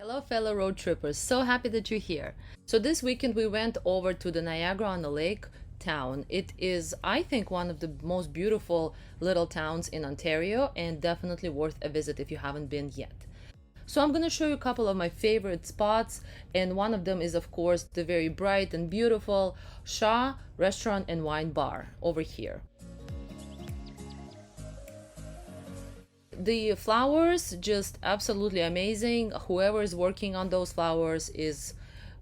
Hello fellow road trippers, so happy that you're here. So this weekend we went over to the Niagara-on-the-Lake town. It is, I think, one of the most beautiful little towns in Ontario and definitely worth a visit if you haven't been yet. So I'm going to show you a couple of my favorite spots, and one of them is of course the very bright and beautiful Shaw Restaurant and Wine Bar over here. The flowers, just absolutely amazing. Whoever is working on those flowers is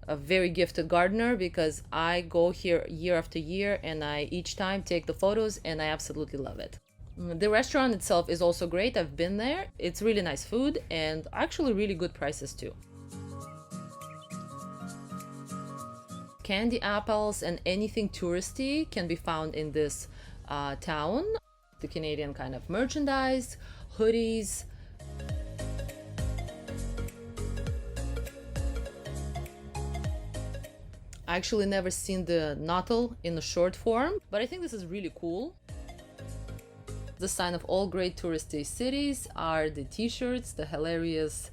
a very gifted gardener, because I go here year after year and I each time take the photos and I absolutely love it. The restaurant itself is also great. I've been there. It's really nice food and actually really good prices too. Candy apples and anything touristy can be found in this town. The Canadian kind of merchandise, hoodies. I actually never seen the knottle in the short form, but I think this is really cool. The sign of all great touristy cities are the t-shirts, the hilarious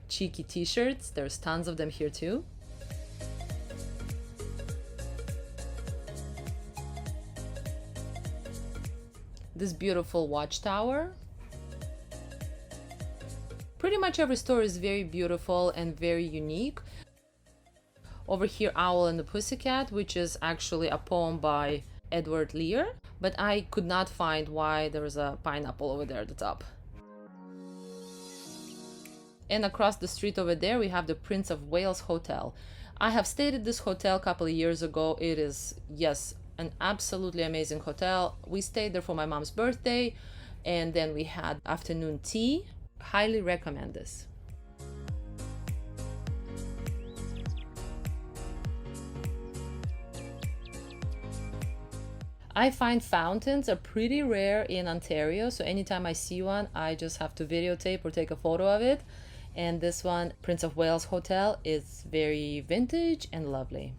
cheeky t-shirts. There's tons of them here too. This beautiful watchtower. Pretty much every store is very beautiful and very unique. Over here, Owl and the Pussycat, which is actually a poem by Edward Lear, but I could not find why there is a pineapple over there at the top. And across the street over there, we have the Prince of Wales Hotel. I have stayed at this hotel a couple of years ago. It is, yes, an absolutely amazing hotel. We stayed there for my mom's birthday, and then we had afternoon tea. Highly recommend this. I find fountains are pretty rare in Ontario, so anytime I see one, I just have to videotape or take a photo of it. And this one, Prince of Wales Hotel, is very vintage and lovely.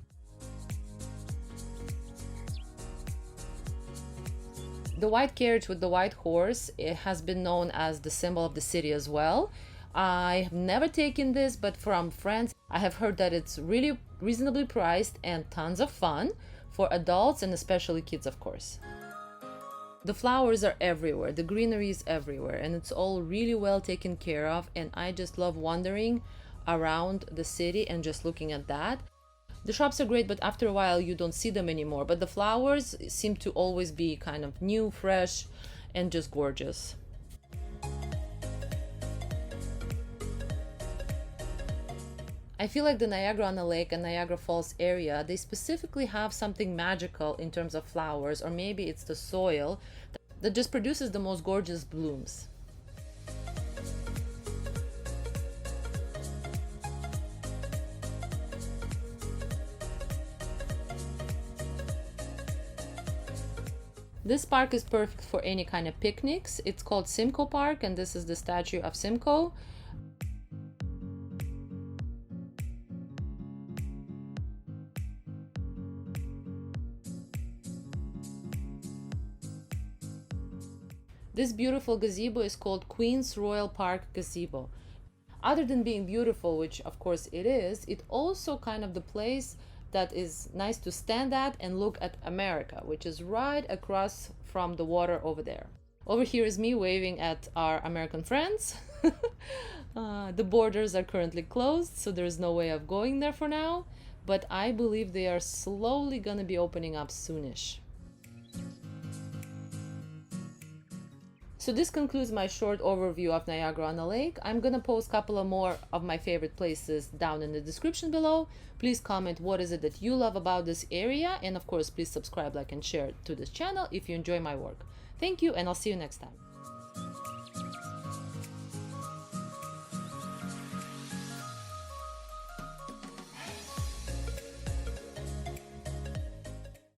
The white carriage with the white horse, it has been known as the symbol of the city as well. I have never taken this, but from friends, I have heard that it's really reasonably priced and tons of fun for adults and especially kids, of course. The flowers are everywhere, the greenery is everywhere, and it's all really well taken care of, and I just love wandering around the city and just looking at that. The shops are great, but after a while you don't see them anymore, but the flowers seem to always be kind of new, fresh, and just gorgeous. I feel like the Niagara-on-the-Lake and Niagara Falls area, they specifically have something magical in terms of flowers, or maybe it's the soil that just produces the most gorgeous blooms. This park is perfect for any kind of picnics. It's called Simcoe Park, and this is the statue of Simcoe. This beautiful gazebo is called Queen's Royal Park Gazebo. Other than being beautiful, which of course it is, it also kind of the place that is nice to stand at and look at America, which is right across from the water over there. Over here is me waving at our American friends. The borders are currently closed, so there's no way of going there for now, but I believe they are slowly gonna be opening up soonish. So this concludes my short overview of Niagara-on-the-Lake. I'm gonna post a couple of more of my favorite places down in the description below. Please comment what is it that you love about this area, and of course please subscribe, like, and share to this channel if you enjoy my work. Thank you, and I'll see you next time.